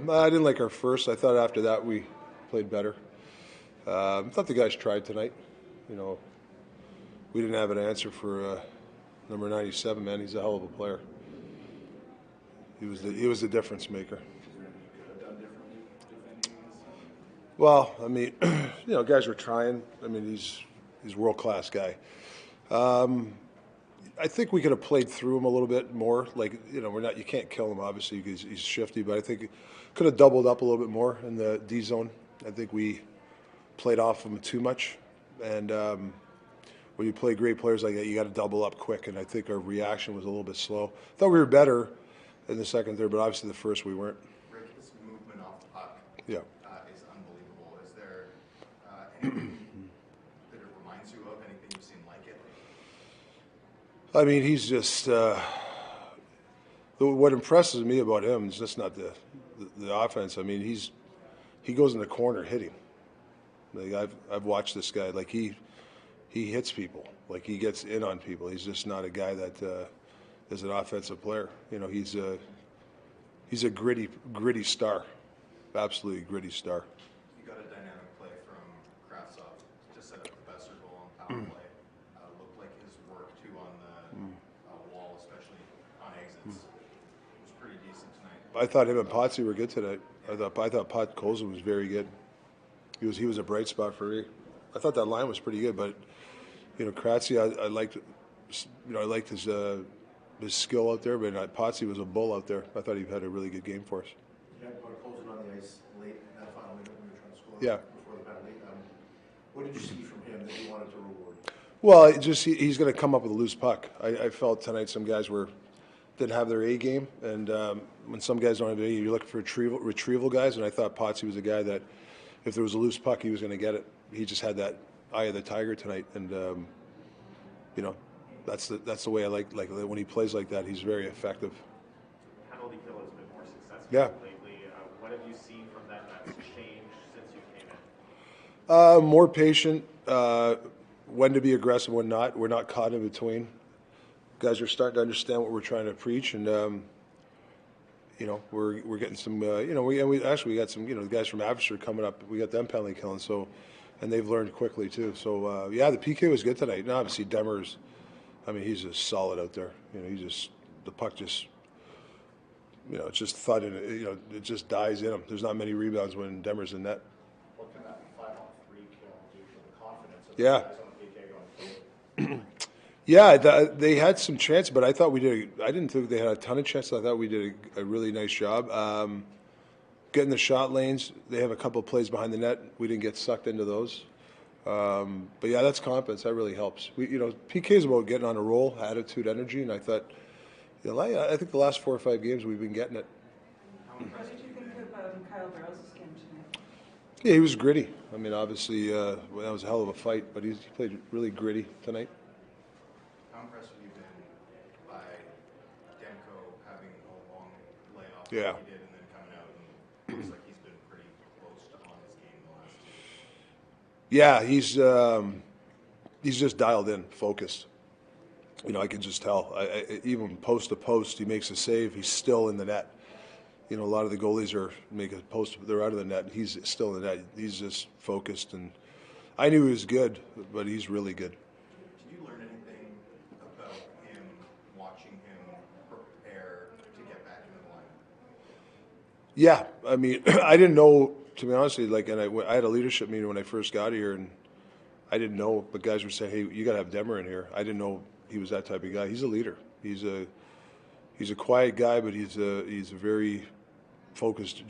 I didn't like our first. I thought after that we played better. I thought the guys tried tonight. You know, we didn't have an answer for number 97. Man, he's a hell of a player. He was the difference maker. Well, I mean, guys were trying. I mean, he's a world class guy. I think we could have played through him a little bit more. Like, you can't kill him obviously because he's shifty, but I think could have doubled up a little bit more in the D zone. I think we played off him too much, and when you play great players like that, you got to double up quick. And I think our reaction was a little bit slow. Thought we were better in the second, third, but obviously the first we weren't. Rick, his movement off the puck Yeah. Is unbelievable. Is there anything that it reminds you of? Anything you've seen like it? I mean, he's just. What impresses me about him is just not the offense. I mean, he goes in the corner hitting. Like I've watched this guy. Like he hits people. Like he gets in on people. He's just not a guy that is an offensive player. He's a gritty star, absolutely gritty star. You got a dynamic play from Kravtsov to set up the Besser goal on power play. Looked like his work too on the wall, especially on exits, was pretty decent tonight. I thought him and Potsy were good tonight. I thought Pot Colson was very good. He was a bright spot for me. I thought that line was pretty good, but Kratzy, I liked his skill out there, but Potsy was a bull out there. I thought he had a really good game for us. You had Colson on the ice late in that final minute when you were trying to score. Yeah. Before the penalty. What did you see from him that you wanted to reward? Well, he's going to come up with a loose puck. I felt tonight some guys didn't have their A game, and when some guys don't have their A game, you're looking for retrieval guys, and I thought Potsy was a guy that if there was a loose puck, he was going to get it. He just had that eye of the tiger tonight, and that's the way I like when he plays like that. He's very effective. Penalty kill has been more successful Yeah. lately. What have you seen from that that's changed since you came in? More patient, when to be aggressive, when not. We're not caught in between. Guys are starting to understand what we're trying to preach, and we're getting some. We got some. The guys from Abbotsford coming up. We got them penalty killing, and they've learned quickly too. So the PK was good tonight. And obviously Demers, he's just solid out there. The puck just. It's just thud in it. It just dies in him. There's not many rebounds when Demers in net. What can that 5-on-3 kill do for the confidence of Yeah. the guys on the PK going forward? Yeah, they had some chance, but I thought we did. I didn't think they had a ton of chances. I thought we did a really nice job getting the shot lanes. They have a couple of plays behind the net. We didn't get sucked into those. But yeah, that's confidence. That really helps. PK is about getting on a roll, attitude, energy, and I thought, I think the last 4 or 5 games we've been getting it. What did you think of Kyle Burrows' game tonight? Yeah, he was gritty. Obviously, that was a hell of a fight, but he played really gritty tonight. How impressed have you been by Demko having a long layoff Yeah. like he did and then coming out and it looks like he's been pretty close to on his game the last 2 years? Yeah, he's just dialed in, focused. I can just tell. Even post to post, he makes a save. He's still in the net. A lot of the goalies make a post, they're out of the net. He's still in the net. He's just focused, and I knew he was good, but he's really good. Did you learn anything about him watching him prepare to get back into the lineup? Yeah, I didn't know, to be honest with you, and I had a leadership meeting when I first got here, and I didn't know, but guys were saying, hey, you got to have Demmer in here. I didn't know he was that type of guy. He's a leader. He's a quiet guy, but he's a very focused,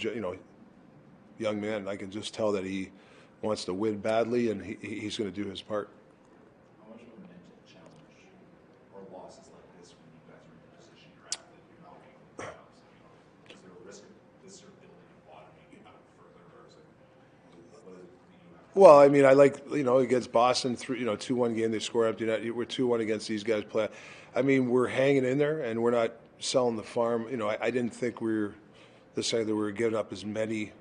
young man. I can just tell that he wants to win badly, and he's going to do his part. How much of a mental challenge or losses like this when you guys are in the position you're at that you're not making the playoffs? Is there a risk of this sort of building and bottoming out further, or is it what is it that you have? Well, I like against Boston, 2-1 game they score empty net. We're 2-1 against these guys. We're hanging in there, and we're not selling the farm. I didn't think we were the same that we were giving up as many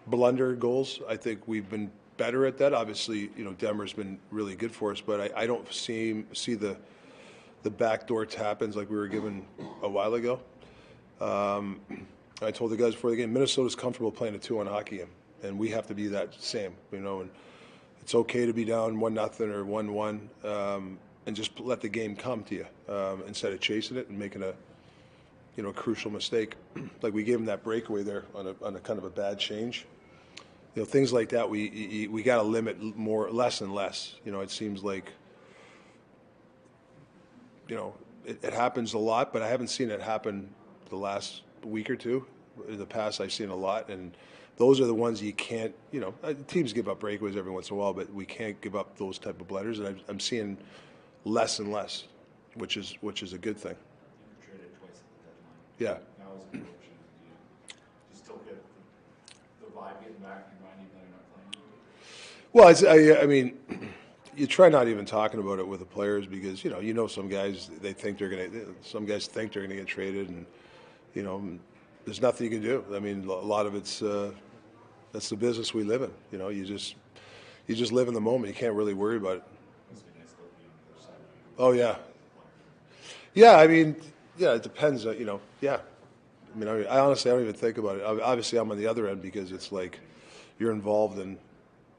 blunder goals. I think we've been better at that. Obviously, Demmer's been really good for us, but I don't see the backdoor tap-ins like we were given a while ago. I told the guys before the game, Minnesota's comfortable playing a 2-1 hockey game, and we have to be that same, you know. And it's okay to be down 1-0 or 1-1, and just let the game come to you instead of chasing it and making a crucial mistake. Like we gave them that breakaway there on a kind of a bad change. You know, things like that we got to limit less and less. You know, it seems like, you know, it happens a lot, but I haven't seen it happen the last week or two. In the past, I've seen a lot, and those are the ones you can't. You know, teams give up breakaways every once in a while, but we can't give up those type of blunders. And I'm seeing less and less, which is a good thing. You were traded twice at the deadline. Yeah. Now as a coach, do you still get the vibe getting back in your mind even though you're not playing? Well, I mean, you try not even talking about it with the players because you know some guys some guys think they're gonna get traded, and you know there's nothing you can do. I mean, a lot of it's that's the business we live in. You know, you just live in the moment. You can't really worry about it. Must be nice to be on the other side. Oh yeah, yeah. I mean, yeah. It depends. You know, yeah. I mean, I honestly don't even think about it. Obviously, I'm on the other end because it's like you're involved in.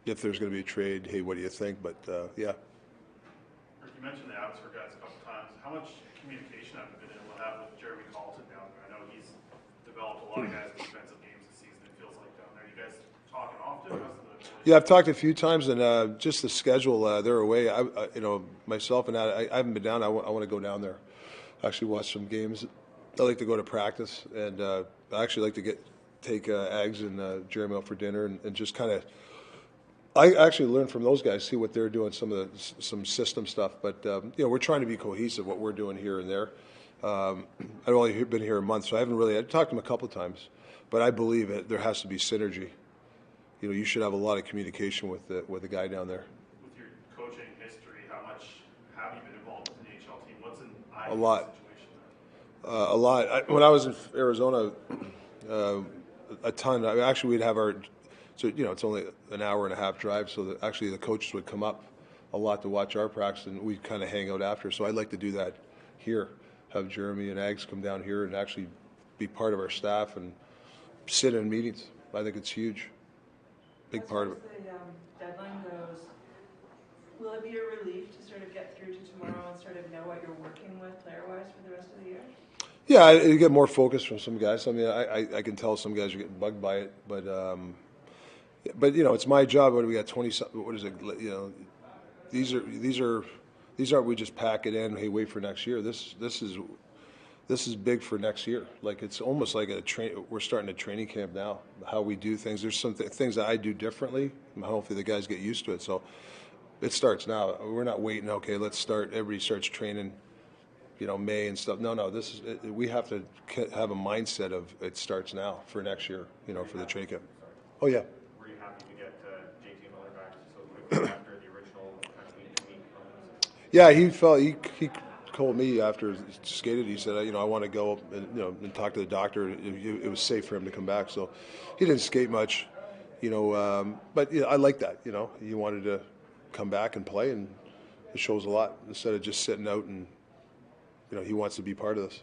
If there's going to be a trade, hey, what do you think? But yeah. Rick, you mentioned the Abbotsford guys a couple times. How much communication have you been able to have with Jeremy Carlton down there? I know he's developed a lot of guys' defensive games this season. It feels like down there. You guys talking often? Yeah, I've talked a few times, and just the schedule. They're away. You know, myself and I haven't been down. I want to go down there, actually watch some games. I like to go to practice, and I actually like to take Ags and Jeremy out for dinner and just kind of. I actually learned from those guys, see what they're doing, some system stuff. But you know, we're trying to be cohesive. What we're doing here and there. I've only been here a month, so I haven't really. I've talked to them a couple of times, but I believe there has to be synergy. You know, you should have a lot of communication with the guy down there. With your coaching history, how much have you been involved with the NHL team? What's an A ideal lot. situation? A lot. When I was in Arizona, a ton. I mean, actually, we'd have our. So you know, it's only an hour and a half drive. So actually, the coaches would come up a lot to watch our practice, and we'd kind of hang out after. So I'd like to do that here. Have Jeremy and Ags come down here and actually be part of our staff and sit in meetings. I think it's huge. Big part of it. As far as the deadline goes, will it be a relief to sort of get through to tomorrow and sort of know what you're working with player-wise for the rest of the year? Yeah, you get more focus from some guys. I mean, I can tell some guys are getting bugged by it, but you know, it's my job. What do we got? 20. What is it? You know, these aren't we just pack it in. Hey, wait for next year. This is big for next year. Like it's almost like we're starting a training camp now. How we do things. There's some things that I do differently. And hopefully the guys get used to it. So it starts now. We're not waiting. Okay, let's start. Everybody starts training. You know, May and stuff. No, we have to have a mindset of it starts now for next year. You know, for the training camp. Oh yeah. Were you happy to get JT Miller back so quickly after the original kind of week-to-week comments? Yeah, he told me after he skated. He said, you know, I want to go and talk to the doctor. It was safe for him to come back, so he didn't skate much, you know. But I like that. You know, he wanted to come back and play, and it shows a lot instead of just sitting out. And you know, he wants to be part of this.